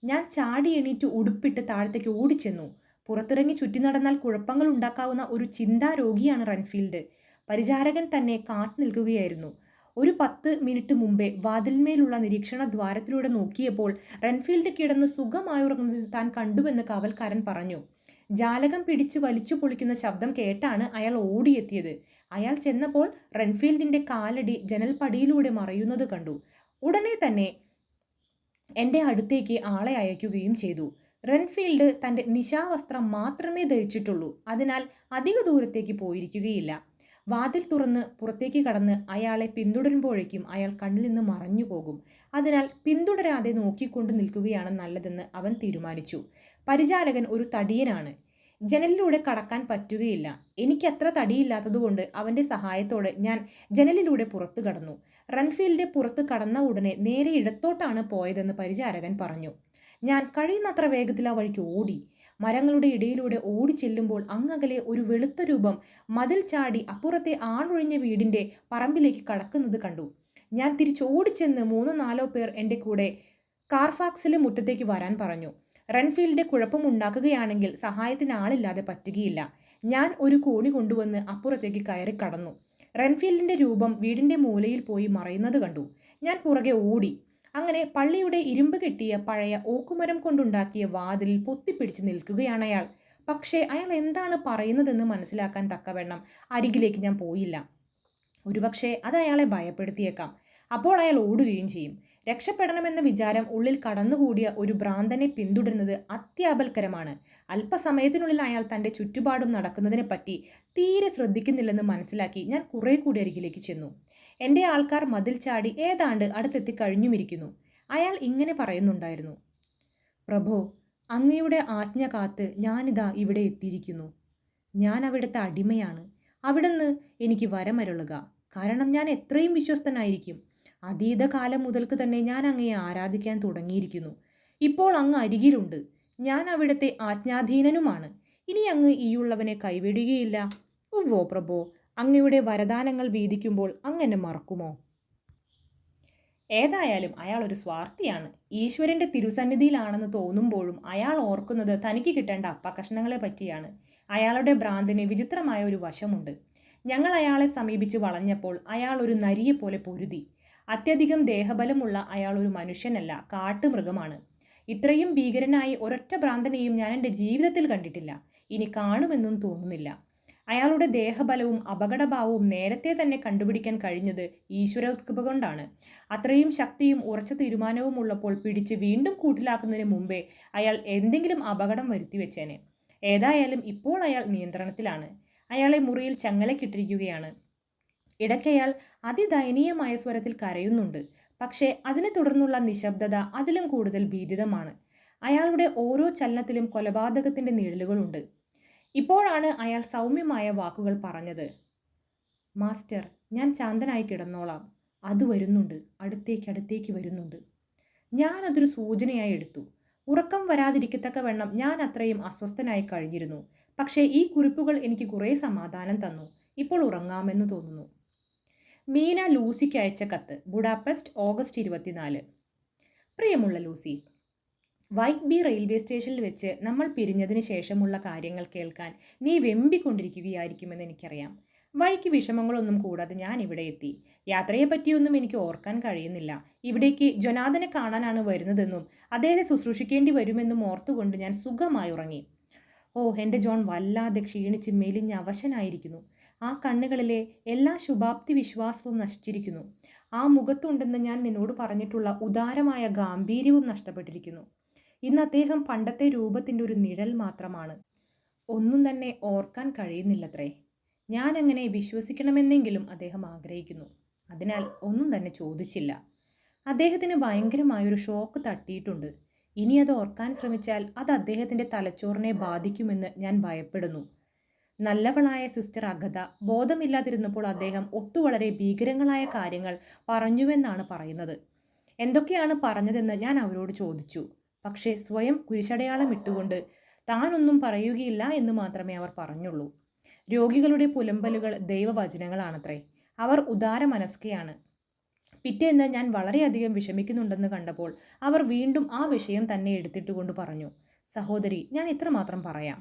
Speaker 1: ഞാൻ ചാടി എണീറ്റ് ഉടുപ്പിട്ട് താഴത്തേക്ക് ഓടിച്ചെന്നു. പുറത്തിറങ്ങി ചുറ്റി നടന്നാൽ കുഴപ്പങ്ങൾ ഉണ്ടാക്കാവുന്ന ഒരു ചിന്താരോഗിയാണ് റൺഫീൽഡ്. പരിചാരകൻ തന്നെ കാത്തു നിൽക്കുകയായിരുന്നു. ഒരു 10 മിനിറ്റ് മുമ്പേ വാതിൽമേലുള്ള നിരീക്ഷണ ദ്വാരത്തിലൂടെ നോക്കിയപ്പോൾ റൺഫീൽഡ് കിടന്ന് സുഖമായുറങ്ങുന്നത് താൻ കണ്ടുവെന്ന് കാവൽക്കാരൻ പറഞ്ഞു. ജാലകം പിടിച്ച് വലിച്ചു പൊളിക്കുന്ന ശബ്ദം കേട്ടാണ് അയാൾ ഓടിയെത്തിയത്. അയാൾ ചെന്നപ്പോൾ റൺഫീൽഡിന്റെ കാലടി ജനൽപ്പടിയിലൂടെ മറയുന്നത് കണ്ടു. ഉടനെ തന്നെ എൻ്റെ അടുത്തേക്ക് ആളെ അയക്കുകയും ചെയ്തു. റൺഫീൽഡ് തൻ്റെ നിശാവസ്ത്രം മാത്രമേ ധരിച്ചിട്ടുള്ളൂ. അതിനാൽ അധിക ദൂരത്തേക്ക് പോയിരിക്കുകയില്ല. വാതിൽ തുറന്ന് പുറത്തേക്ക് കടന്ന് അയാളെ പിന്തുടരുമ്പോഴേക്കും അയാൾ കണ്ണിൽ നിന്ന് മറഞ്ഞു പോകും. അതിനാൽ പിന്തുടരാതെ നോക്കിക്കൊണ്ട് നിൽക്കുകയാണ് നല്ലതെന്ന് അവൻ തീരുമാനിച്ചു. പരിചാരകൻ ഒരു തടിയനാണ്. ജനലിലൂടെ കടക്കാൻ പറ്റുകയില്ല. എനിക്കത്ര തടിയില്ലാത്തതുകൊണ്ട് അവൻ്റെ സഹായത്തോടെ ഞാൻ ജനലിലൂടെ പുറത്തു കടന്നു. റൺഫീൽഡ് പുറത്ത് കടന്ന ഉടനെ നേരെ ഇടത്തോട്ടാണ് പോയതെന്ന് പരിചാരകൻ പറഞ്ഞു. ഞാൻ കഴിയുന്നത്ര വേഗത്തിൽ ആ വഴിക്ക് ഓടി. മരങ്ങളുടെ ഇടയിലൂടെ ഓടി ചെല്ലുമ്പോൾ അങ്ങകലെ ഒരു വെളുത്ത രൂപം മതിൽ ചാടി അപ്പുറത്തെ ആളൊഴിഞ്ഞ വീടിൻ്റെ പറമ്പിലേക്ക് കടക്കുന്നത് കണ്ടു. ഞാൻ തിരിച്ചോടിച്ചെന്ന് 3-4 പേർ എൻ്റെ കൂടെ കാർഫാക്സിലെ മുറ്റത്തേക്ക് വരാൻ പറഞ്ഞു. റൺഫീൽഡ് കുഴപ്പമുണ്ടാക്കുകയാണെങ്കിൽ സഹായത്തിന് ആളില്ലാതെ പറ്റുകയില്ല. ഞാൻ ഒരു കോണി കൊണ്ടുവന്ന് അപ്പുറത്തേക്ക് കയറി കടന്നു. റൺഫീൽഡിന്റെ രൂപം വീടിന്റെ മൂലയിൽ പോയി മറയുന്നത് കണ്ടു. ഞാൻ പുറകെ ഓടി. അങ്ങനെ പള്ളിയുടെ ഇരുമ്പ് കെട്ടിയ പഴയ ഓക്കുമരം കൊണ്ടുണ്ടാക്കിയ വാതിലിൽ പൊത്തിപ്പിടിച്ച് നിൽക്കുകയാണ് അയാൾ. പക്ഷേ അയാൾ എന്താണ് പറയുന്നതെന്ന് മനസ്സിലാക്കാൻ തക്കവണ്ണം അരികിലേക്ക് ഞാൻ പോയില്ല. ഒരുപക്ഷെ അത് അയാളെ ഭയപ്പെടുത്തിയേക്കാം. അപ്പോൾ അയാൾ ഓടുകയും ചെയ്യും. രക്ഷപ്പെടണമെന്ന വിചാരം ഉള്ളിൽ കടന്നുകൂടിയ ഒരു ഭ്രാന്തനെ പിന്തുടരുന്നത് അത്യാപൽക്കരമാണ്. അല്പസമയത്തിനുള്ളിൽ അയാൾ തൻ്റെ ചുറ്റുപാടും നടക്കുന്നതിനെപ്പറ്റി തീരെ ശ്രദ്ധിക്കുന്നില്ലെന്ന് മനസ്സിലാക്കി ഞാൻ കുറെ കൂടി അരികിലേക്ക് ചെന്നു. എൻ്റെ ആൾക്കാർ മതിൽ ചാടി ഏതാണ്ട് അടുത്തെത്തി കഴിഞ്ഞുമിരിക്കുന്നു. അയാൾ ഇങ്ങനെ പറയുന്നുണ്ടായിരുന്നു: പ്രഭോ, അങ്ങയുടെ ആജ്ഞ കാത്ത് ഞാനിതാ ഇവിടെ എത്തിയിരിക്കുന്നു. ഞാൻ അവിടുത്തെ അടിമയാണ്. അവിടുന്ന് എനിക്ക് വരമരുളുക. കാരണം ഞാൻ എത്രയും വിശ്വസ്തനായിരിക്കും. അതീതകാലം മുതൽക്ക് തന്നെ ഞാൻ അങ്ങയെ ആരാധിക്കാൻ തുടങ്ങിയിരിക്കുന്നു. ഇപ്പോൾ അങ്ങ് അരികിലുണ്ട്. ഞാൻ അവിടുത്തെ ആജ്ഞാധീനനുമാണ്. ഇനി അങ്ങ് ഈയുള്ളവനെ കൈവിടുകയില്ല. ഉവ്വോ പ്രഭോ, അങ്ങയുടെ വരദാനങ്ങൾ വീതിക്കുമ്പോൾ അങ്ങനെ മറക്കുമോ? ഏതായാലും അയാൾ ഒരു സ്വാർത്ഥിയാണ്. ഈശ്വരന്റെ തിരുസന്നിധിയിലാണെന്ന് തോന്നുമ്പോഴും അയാൾ ഓർക്കുന്നത് തനിക്ക് കിട്ടേണ്ട അപ്പകഷ്ണങ്ങളെ പറ്റിയാണ്. അയാളുടെ ഭ്രാന്തിന് വിചിത്രമായ ഒരു വശമുണ്ട്. ഞങ്ങൾ അയാളെ സമീപിച്ച് വളഞ്ഞപ്പോൾ അയാൾ ഒരു നരിയെപ്പോലെ പൊരുതി. അത്യധികം ദേഹബലമുള്ള അയാൾ ഒരു മനുഷ്യനല്ല, കാട്ടുമൃഗമാണ്. ഇത്രയും ഭീകരനായി ഒരൊറ്റ ഭ്രാന്തനെയും ഞാൻ എൻ്റെ ജീവിതത്തിൽ കണ്ടിട്ടില്ല. ഇനി കാണുമെന്നും തോന്നുന്നില്ല. അയാളുടെ ദേഹബലവും അപകടഭാവവും നേരത്തെ തന്നെ കണ്ടുപിടിക്കാൻ കഴിഞ്ഞത് ഈശ്വരകൃപ കൊണ്ടാണ്. അത്രയും ശക്തിയും ഉറച്ച തീരുമാനവും ഉള്ളപ്പോൾ പിടിച്ച് വീണ്ടും കൂട്ടിലാക്കുന്നതിന് മുമ്പേ അയാൾ എന്തെങ്കിലും അപകടം വരുത്തി വെച്ചേനെ. ഏതായാലും ഇപ്പോൾ അയാൾ നിയന്ത്രണത്തിലാണ്. അയാളെ മുറിയിൽ ചങ്ങലക്കിട്ടിരിക്കുകയാണ്. ഇടയ്ക്കയാൾ അതിദയനീയമായ സ്വരത്തിൽ കരയുന്നുണ്ട്. പക്ഷേ അതിനെ തുടർന്നുള്ള നിശബ്ദത അതിലും കൂടുതൽ ഭീതിതമാണ്. അയാളുടെ ഓരോ ചലനത്തിലും കൊലപാതകത്തിന്റെ നിഴലുകളുണ്ട്. ഇപ്പോഴാണ് അയാൾ സൗമ്യമായ വാക്കുകൾ പറഞ്ഞത്. മാസ്റ്റർ, ഞാൻ ശാന്തനായി കിടന്നോളാം. അത് വരുന്നുണ്ട്, അടുത്തേക്ക് വരുന്നുണ്ട്. ഞാൻ അതൊരു സൂചനയായി എടുത്തു. ഉറക്കം വരാതിരിക്കത്തക്കവണ്ണം ഞാൻ അത്രയും അസ്വസ്ഥനായി കഴിഞ്ഞിരുന്നു. പക്ഷേ ഈ കുറിപ്പുകൾ എനിക്ക് കുറേ സമാധാനം തന്നു. ഇപ്പോൾ ഉറങ്ങാമെന്ന് തോന്നുന്നു. മീന ലൂസിക്ക് അയച്ച കത്ത്. Budapest, August 24. പ്രിയമുള്ള ലൂസി, വൈറ്റ്ബി റെയിൽവേ സ്റ്റേഷനിൽ വെച്ച് നമ്മൾ പിരിഞ്ഞതിന് ശേഷമുള്ള കാര്യങ്ങൾ കേൾക്കാൻ നീ വെമ്പിക്കൊണ്ടിരിക്കുകയായിരിക്കുമെന്ന് എനിക്കറിയാം. വഴിക്ക് വിഷമങ്ങളൊന്നും കൂടാതെ ഞാൻ ഇവിടെ എത്തി. യാത്രയെ പറ്റിയൊന്നും എനിക്ക് ഓർക്കാൻ കഴിയുന്നില്ല. ഇവിടേക്ക് ജൊനാഥനെ കാണാനാണ് വരുന്നതെന്നും അദ്ദേഹത്തെ ശുശ്രൂഷിക്കേണ്ടി വരുമെന്നും ഓർത്തുകൊണ്ട് ഞാൻ സുഖമായി ഉറങ്ങി. ഓ, എൻ്റെ ജോൺ വല്ലാതെ ക്ഷീണിച്ച് മെലിഞ്ഞ് അവശനായിരിക്കുന്നു. ആ കണ്ണുകളിലെ എല്ലാ ശുഭാപ്തി വിശ്വാസവും നശിച്ചിരിക്കുന്നു. ആ മുഖത്തുണ്ടെന്ന് ഞാൻ നിന്നോട് പറഞ്ഞിട്ടുള്ള ഉദാരമായ ഗാംഭീര്യവും നഷ്ടപ്പെട്ടിരിക്കുന്നു. ഇന്ന് അദ്ദേഹം പണ്ടത്തെ രൂപത്തിൻ്റെ ഒരു നിഴൽ മാത്രമാണ്. ഒന്നും തന്നെ ഓർക്കാൻ കഴിയുന്നില്ലത്രേ. ഞാൻ അങ്ങനെ വിശ്വസിക്കണമെന്നെങ്കിലും അദ്ദേഹം ആഗ്രഹിക്കുന്നു. അതിനാൽ ഒന്നും തന്നെ ചോദിച്ചില്ല. അദ്ദേഹത്തിന് ഭയങ്കരമായൊരു ഷോക്ക് തട്ടിയിട്ടുണ്ട്. ഇനി അത് ഓർക്കാൻ ശ്രമിച്ചാൽ അത് അദ്ദേഹത്തിൻ്റെ തലച്ചോറിനെ ബാധിക്കുമെന്ന് ഞാൻ ഭയപ്പെടുന്നു. നല്ലവളായ സിസ്റ്റർ അഗത ബോധമില്ലാതിരുന്നപ്പോൾ അദ്ദേഹം വളരെ ഭീകരങ്ങളായ കാര്യങ്ങൾ പറഞ്ഞുവെന്നാണ് പറയുന്നത്. എന്തൊക്കെയാണ് പറഞ്ഞതെന്ന് ഞാൻ അവരോട് ചോദിച്ചു. പക്ഷേ സ്വയം കുരിശടയാളം ഇട്ടുകൊണ്ട് താനൊന്നും പറയുകയില്ല എന്ന് മാത്രമേ അവർ പറഞ്ഞുള്ളൂ. രോഗികളുടെ പുലമ്പലുകൾ ദൈവവചനങ്ങളാണത്രേ. അവർ ഉദാരമനസ്കയാണ്. പിറ്റേന്ന് ഞാൻ വളരെയധികം വിഷമിക്കുന്നുണ്ടെന്ന് കണ്ടപ്പോൾ അവർ വീണ്ടും ആ വിഷയം തന്നെ എടുത്തിട്ടുകൊണ്ട് പറഞ്ഞു. സഹോദരി, ഞാൻ ഇത്രമാത്രം പറയാം.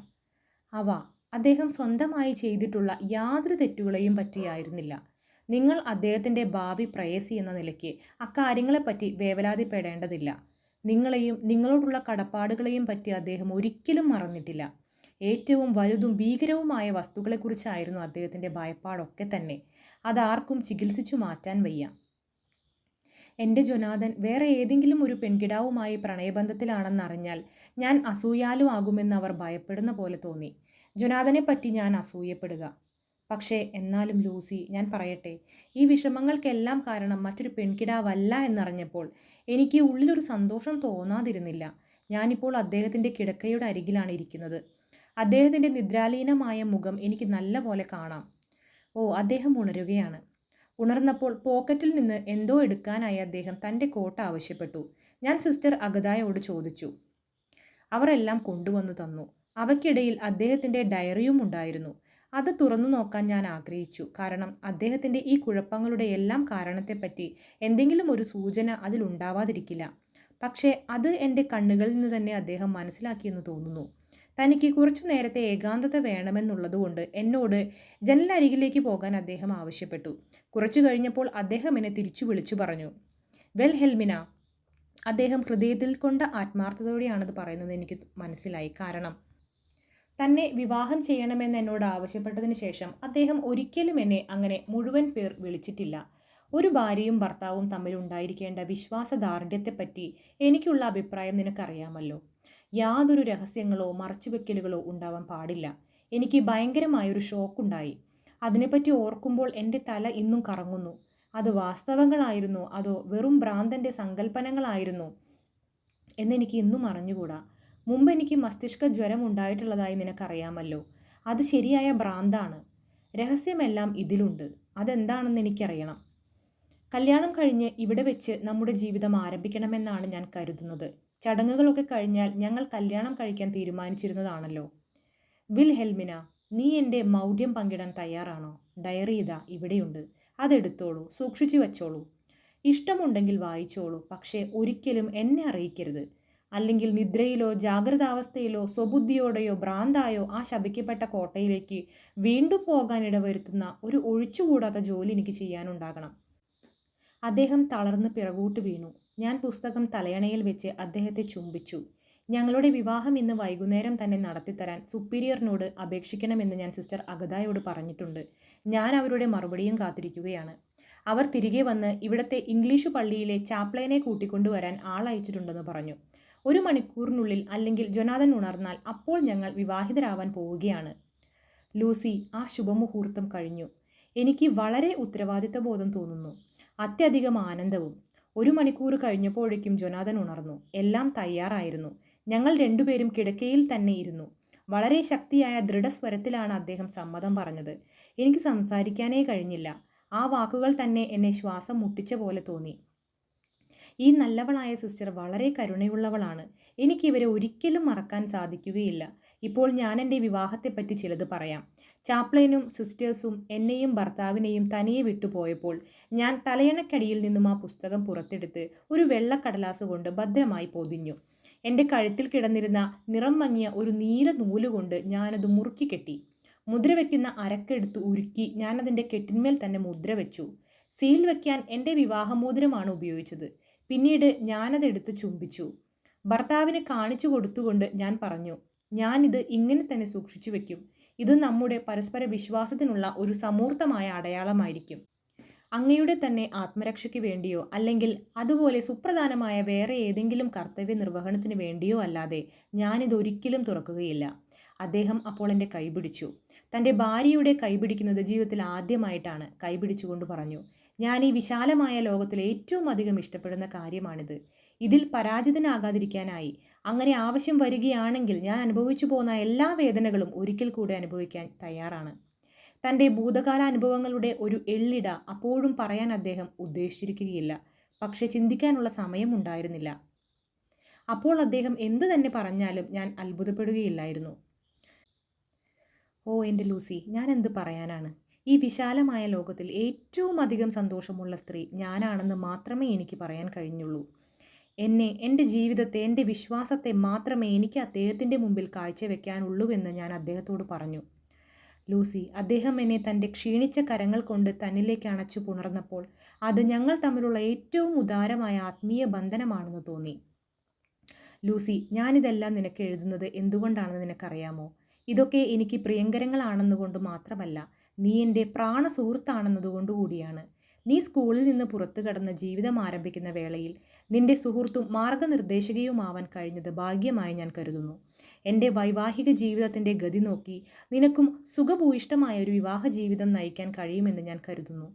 Speaker 1: അവ അദ്ദേഹം സ്വന്തമായി ചെയ്തിട്ടുള്ള യാതൊരു തെറ്റുകളെയും പറ്റിയായിരുന്നില്ല. നിങ്ങൾ അദ്ദേഹത്തിൻ്റെ ഭാവി പ്രേയസി എന്ന നിലയ്ക്ക് അക്കാര്യങ്ങളെപ്പറ്റി വേവലാതിപ്പെടേണ്ടതില്ല. നിങ്ങളെയും നിങ്ങളോടുള്ള കടപ്പാടുകളെയും പറ്റി അദ്ദേഹം ഒരിക്കലും മറന്നിട്ടില്ല. ഏറ്റവും വലുതും ഭീകരവുമായ വസ്തുക്കളെക്കുറിച്ചായിരുന്നു അദ്ദേഹത്തിൻ്റെ ഭയപ്പാടൊക്കെ തന്നെ. അതാർക്കും ചികിത്സിച്ചു മാറ്റാൻ വയ്യ. എൻ്റെ ജൊനാഥൻ വേറെ ഏതെങ്കിലും ഒരു പെൺകിടാവുമായി പ്രണയബന്ധത്തിലാണെന്നറിഞ്ഞാൽ ഞാൻ അസൂയാലു ആകുമെന്ന് അവർ ഭയപ്പെടുന്ന പോലെ തോന്നി. ജൊനാഥനെ പറ്റി ഞാൻ അസൂയപ്പെടുക. പക്ഷേ എന്നാലും ലൂസി, ഞാൻ പറയട്ടെ, ഈ വിഷമങ്ങൾക്കെല്ലാം കാരണം മറ്റൊരു പെൺകിടാവല്ല എന്നറിഞ്ഞപ്പോൾ എനിക്ക് ഉള്ളിലൊരു സന്തോഷം തോന്നാതിരുന്നില്ല. ഞാനിപ്പോൾ അദ്ദേഹത്തിൻ്റെ കിടക്കയുടെ അരികിലാണ് ഇരിക്കുന്നത്. അദ്ദേഹത്തിൻ്റെ നിദ്രാലീനമായ മുഖം എനിക്ക് നല്ല പോലെ കാണാം. ഓ, അദ്ദേഹം ഉണരുകയാണ്. ഉണർന്നപ്പോൾ പോക്കറ്റിൽ നിന്ന് എന്തോ എടുക്കാനായി അദ്ദേഹം തൻ്റെ കോട്ട് ആവശ്യപ്പെട്ടു. ഞാൻ സിസ്റ്റർ അഗതായോട് ചോദിച്ചു. അവർ എല്ലാം കൊണ്ടുവന്നു തന്നു. അവയ്ക്കിടയിൽ അദ്ദേഹത്തിൻ്റെ ഡയറിയും ഉണ്ടായിരുന്നു. അത് തുറന്നു നോക്കാൻ ഞാൻ ആഗ്രഹിച്ചു. കാരണം അദ്ദേഹത്തിൻ്റെ ഈ കുഴപ്പങ്ങളുടെ എല്ലാം കാരണത്തെപ്പറ്റി എന്തെങ്കിലും ഒരു സൂചന അതിലുണ്ടാവാതിരിക്കില്ല. പക്ഷേ അത് എൻ്റെ കണ്ണുകളിൽ നിന്ന് തന്നെ അദ്ദേഹം മനസ്സിലാക്കിയെന്ന് തോന്നുന്നു. തനിക്ക് കുറച്ചു നേരത്തെ ഏകാന്തത വേണമെന്നുള്ളതുകൊണ്ട് എന്നോട് ജനലരികിലേക്ക് പോകാൻ അദ്ദേഹം ആവശ്യപ്പെട്ടു. കുറച്ചു കഴിഞ്ഞപ്പോൾ അദ്ദേഹം എന്നെ തിരിച്ചു വിളിച്ചു പറഞ്ഞു. വെൽ ഹെൽമിന, അദ്ദേഹം ഹൃദയത്തിൽ കൊണ്ട ആത്മാർത്ഥതയോടെയാണത് പറയുന്നത് എനിക്ക് മനസ്സിലായി. കാരണം തന്നെ വിവാഹം ചെയ്യണമെന്ന് എന്നോട് ആവശ്യപ്പെട്ടതിന് ശേഷം അദ്ദേഹം ഒരിക്കലും എന്നെ അങ്ങനെ മുഴുവൻ പേർ വിളിച്ചിട്ടില്ല. ഒരു ഭാര്യയും ഭർത്താവും തമ്മിലുണ്ടായിരിക്കേണ്ട വിശ്വാസദാർഢ്യത്തെപ്പറ്റി എനിക്കുള്ള അഭിപ്രായം നിനക്കറിയാമല്ലോ. യാതൊരു രഹസ്യങ്ങളോ മറച്ചുവെക്കലുകളോ ഉണ്ടാവാൻ പാടില്ല. എനിക്ക് ഭയങ്കരമായൊരു ഷോക്കുണ്ടായി. അതിനെപ്പറ്റി ഓർക്കുമ്പോൾ എൻ്റെ തല ഇന്നും കറങ്ങുന്നു. അത് വാസ്തവങ്ങളായിരുന്നോ അതോ വെറും ഭ്രാന്തൻ്റെ സങ്കല്പനങ്ങളായിരുന്നോ എന്നെനിക്ക് ഇന്നും അറിഞ്ഞുകൂടാ. മുമ്പ് എനിക്ക് മസ്തിഷ്ക ജ്വരം ഉണ്ടായിട്ടുള്ളതായി നിനക്കറിയാമല്ലോ. അത് ശരിയായ ഭ്രാന്താണ്. രഹസ്യമെല്ലാം ഇതിലുണ്ട്. അതെന്താണെന്ന് എനിക്കറിയണം. കല്യാണം കഴിഞ്ഞ് ഇവിടെ വെച്ച് നമ്മുടെ ജീവിതം ആരംഭിക്കണമെന്നാണ് ഞാൻ കരുതുന്നത്. ചടങ്ങുകളൊക്കെ കഴിഞ്ഞാൽ ഞങ്ങൾ കല്യാണം കഴിക്കാൻ തീരുമാനിച്ചിരുന്നതാണല്ലോ. വിൽഹെൽമിന, നീ എൻ്റെ മൗഢ്യം പങ്കിടാൻ തയ്യാറാണോ? ഡയറി ഇതാ ഇവിടെയുണ്ട്. അതെടുത്തോളൂ, സൂക്ഷിച്ചു വച്ചോളൂ. ഇഷ്ടമുണ്ടെങ്കിൽ വായിച്ചോളൂ, പക്ഷേ ഒരിക്കലും എന്നെ അറിയിക്കരുത്. അല്ലെങ്കിൽ നിദ്രയിലോ ജാഗ്രതാവസ്ഥയിലോ സ്വബുദ്ധിയോടെയോ ഭ്രാന്തായോ ആ ശപിക്കപ്പെട്ട കോട്ടയിലേക്ക് വീണ്ടും പോകാൻ ഇടവരുത്തുന്ന ഒരു ഒഴിച്ചുകൂടാത്ത ജോലി എനിക്ക് ചെയ്യാനുണ്ടാകണം. അദ്ദേഹം തളർന്ന് പിറകോട്ട് വീണു. ഞാൻ പുസ്തകം തലയണയിൽ വെച്ച് അദ്ദേഹത്തെ ചുംബിച്ചു. ഞങ്ങളുടെ വിവാഹം ഇന്ന് വൈകുന്നേരം തന്നെ നടത്തിത്തരാൻ സുപ്പീരിയറിനോട് അപേക്ഷിക്കണമെന്ന് ഞാൻ സിസ്റ്റർ അഗതായോട് പറഞ്ഞിട്ടുണ്ട്. ഞാൻ അവരുടെ മറുപടിയും കാത്തിരിക്കുകയാണ്. അവർ തിരികെ വന്ന് ഇവിടത്തെ ഇംഗ്ലീഷ് പള്ളിയിലെ ചാപ്ലൈനെ കൂട്ടിക്കൊണ്ടുവരാൻ ആളയച്ചിട്ടുണ്ടെന്ന് പറഞ്ഞു. 1 മണിക്കൂറിനുള്ളിൽ അല്ലെങ്കിൽ ജൊനാഥൻ ഉണർന്നാൽ അപ്പോൾ ഞങ്ങൾ വിവാഹിതരാവാൻ പോവുകയാണ്. ലൂസി, ആ ശുഭമുഹൂർത്തം കഴിഞ്ഞു. എനിക്ക് വളരെ ഉത്തരവാദിത്തബോധം തോന്നുന്നു. അത്യധികം ആനന്ദവും. 1 മണിക്കൂർ കഴിഞ്ഞപ്പോഴേക്കും ജൊനാഥൻ ഉണർന്നു. എല്ലാം തയ്യാറായിരുന്നു. ഞങ്ങൾ രണ്ടുപേരും കിടക്കയിൽ തന്നെ ഇരുന്നു. വളരെ ശക്തിയായ ദൃഢസ്വരത്തിലാണ് അദ്ദേഹം സമ്മതം പറഞ്ഞത്. എനിക്ക് സംസാരിക്കാനേ കഴിഞ്ഞില്ല. ആ വാക്കുകൾ തന്നെ എന്നെ ശ്വാസം മുട്ടിച്ച പോലെ തോന്നി. ഈ നല്ലവളായ സിസ്റ്റർ വളരെ കരുണയുള്ളവളാണ്. എനിക്കിവരെ ഒരിക്കലും മറക്കാൻ സാധിക്കുകയില്ല. ഇപ്പോൾ ഞാൻ എൻ്റെ വിവാഹത്തെപ്പറ്റി ചിലത് പറയാം. ചാപ്ലൈനും സിസ്റ്റേഴ്സും എന്നെയും ഭർത്താവിനെയും തനിയെ വിട്ടുപോയപ്പോൾ ഞാൻ തലയണക്കടിയിൽ നിന്നും ആ പുസ്തകം പുറത്തെടുത്ത് ഒരു വെള്ളക്കടലാസ് കൊണ്ട് ഭദ്രമായി പൊതിഞ്ഞു. എൻ്റെ കഴുത്തിൽ കിടന്നിരുന്ന നിറം മങ്ങിയ ഒരു നീല നൂലുകൊണ്ട് ഞാനത് മുറുക്കി കെട്ടി. മുദ്ര വയ്ക്കുന്ന അരക്കെടുത്ത് ഉരുക്കി ഞാനതിൻ്റെ കെട്ടിന്മേൽ തന്നെ മുദ്ര വെച്ചു. സീൽ വയ്ക്കാൻ എൻ്റെ വിവാഹമോതിരമാണ് ഉപയോഗിച്ചത്. പിന്നീട് ഞാനതെടുത്ത് ചുംബിച്ചു. ഭർത്താവിന് കാണിച്ചു കൊടുത്തുകൊണ്ട് ഞാൻ പറഞ്ഞു, ഞാനിത് ഇങ്ങനെ തന്നെ സൂക്ഷിച്ചു വെക്കും. ഇത് നമ്മുടെ പരസ്പര വിശ്വാസത്തിനുള്ള ഒരു സമൂർത്തമായ അടയാളമായിരിക്കും. അങ്ങയുടെ തന്നെ ആത്മരക്ഷയ്ക്ക് വേണ്ടിയോ അല്ലെങ്കിൽ അതുപോലെ സുപ്രധാനമായ വേറെ ഏതെങ്കിലും കർത്തവ്യ നിർവഹണത്തിന് വേണ്ടിയോ അല്ലാതെ ഞാനിതൊരിക്കലും തുറക്കുകയില്ല. അദ്ദേഹം അപ്പോൾ എൻ്റെ കൈപിടിച്ചു. തൻ്റെ ഭാര്യയുടെ കൈപിടിക്കുന്നത് ജീവിതത്തിൽ ആദ്യമായിട്ടാണ്. കൈപിടിച്ചുകൊണ്ട് പറഞ്ഞു, ഞാൻ ഈ വിശാലമായ ലോകത്തിൽ ഏറ്റവും അധികം ഇഷ്ടപ്പെടുന്ന കാര്യമാണിത്. ഇതിൽ പരാജിതനാകാതിരിക്കാനായി അങ്ങനെ ആവശ്യം വരികയാണെങ്കിൽ ഞാൻ അനുഭവിച്ചു പോന്ന എല്ലാ വേദനകളും ഒരിക്കൽ കൂടെ അനുഭവിക്കാൻ തയ്യാറാണ്. തൻ്റെ ഭൂതകാല അനുഭവങ്ങളുടെ ഒരു എള്ളിട അപ്പോഴും പറയാൻ അദ്ദേഹം ഉദ്ദേശിച്ചിരിക്കുകയില്ല. പക്ഷെ ചിന്തിക്കാനുള്ള സമയമുണ്ടായിരുന്നില്ല. അപ്പോൾ അദ്ദേഹം എന്ത് തന്നെ പറഞ്ഞാലും ഞാൻ അത്ഭുതപ്പെടുകയില്ലായിരുന്നു. ഓ എൻ്റെ ലൂസി, ഞാൻ എന്ത് പറയാനാണ്? ഈ വിശാലമായ ലോകത്തിൽ ഏറ്റവും അധികം സന്തോഷമുള്ള സ്ത്രീ ഞാനാണെന്ന് മാത്രമേ എനിക്ക് പറയാൻ കഴിഞ്ഞുള്ളൂ. എൻ്റെ ജീവിതത്തെ, എൻ്റെ വിശ്വാസത്തെ മാത്രമേ എനിക്ക് അദ്ദേഹത്തിൻ്റെ മുമ്പിൽ കാഴ്ചവെക്കാനുള്ളൂവെന്ന് ഞാൻ അദ്ദേഹത്തോട് പറഞ്ഞു. ലൂസി, അദ്ദേഹം എന്നെ തൻ്റെ ക്ഷീണിച്ച കരങ്ങൾ കൊണ്ട് തന്നിലേക്ക് അണച്ചു പുണർന്നപ്പോൾ അത് ഞങ്ങൾ തമ്മിലുള്ള ഏറ്റവും ഉദാരമായ ആത്മീയ ബന്ധനമാണെന്ന് തോന്നി. ലൂസി, ഞാനിതെല്ലാം നിനക്ക് എഴുതുന്നത് എന്തുകൊണ്ടാണെന്ന് നിനക്കറിയാമോ? ഇതൊക്കെ എനിക്ക് പ്രിയങ്കരങ്ങളാണെന്നുകൊണ്ട് മാത്രമല്ല, നീ എൻ്റെ പ്രാണ സുഹൃത്താണെന്നതുകൊണ്ടുകൂടിയാണ്. നീ സ്കൂളിൽ നിന്ന് പുറത്തു കടന്ന് ജീവിതം ആരംഭിക്കുന്ന വേളയിൽ നിന്റെ സുഹൃത്തും മാർഗനിർദ്ദേശകയുമാവാൻ കഴിഞ്ഞത് ഭാഗ്യമായി ഞാൻ കരുതുന്നു. എൻ്റെ വൈവാഹിക ജീവിതത്തിൻ്റെ ഗതി നോക്കി നിനക്കും സുഖഭൂയിഷ്ടമായ ഒരു വിവാഹ ജീവിതം നയിക്കാൻ കഴിയുമെന്ന് ഞാൻ കരുതുന്നു.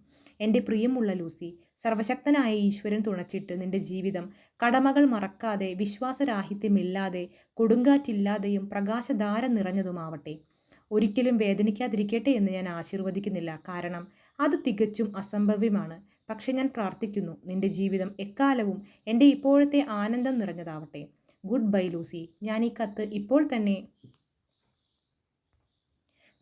Speaker 1: എൻ്റെ പ്രിയമുള്ള ലൂസി, സർവശക്തനായ ഈശ്വരൻ തുണച്ചിട്ട് നിന്റെ ജീവിതം കടമകൾ മറക്കാതെ, വിശ്വാസരാഹിത്യമില്ലാതെ, കൊടുങ്കാറ്റില്ലാതെയും പ്രകാശധാര നിറഞ്ഞതുമാവട്ടെ. ഒരിക്കലും വേദനിക്കാതിരിക്കട്ടെ എന്ന് ഞാൻ ആശീർവദിക്കുന്നില്ല, കാരണം അത് തികച്ചും അസംഭവ്യമാണ്. പക്ഷെ ഞാൻ പ്രാർത്ഥിക്കുന്നു, നിന്റെ ജീവിതം എക്കാലവും എൻ്റെ ഇപ്പോഴത്തെ ആനന്ദം നിറഞ്ഞതാവട്ടെ. Good bye Lucy. ഞാൻ ഈ കത്ത് ഇപ്പോൾ തന്നെ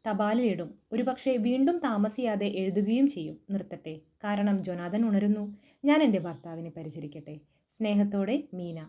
Speaker 1: തപാലിലിടും. ഒരുപക്ഷെ വീണ്ടും താമസിയാതെ എഴുതുകയും ചെയ്യും. നിർത്തട്ടെ, കാരണം ജൊനാഥൻ ഉണരുന്നു. ഞാൻ എൻ്റെ ഭർത്താവിനെ പരിചരിക്കട്ടെ. സ്നേഹത്തോടെ, മീന.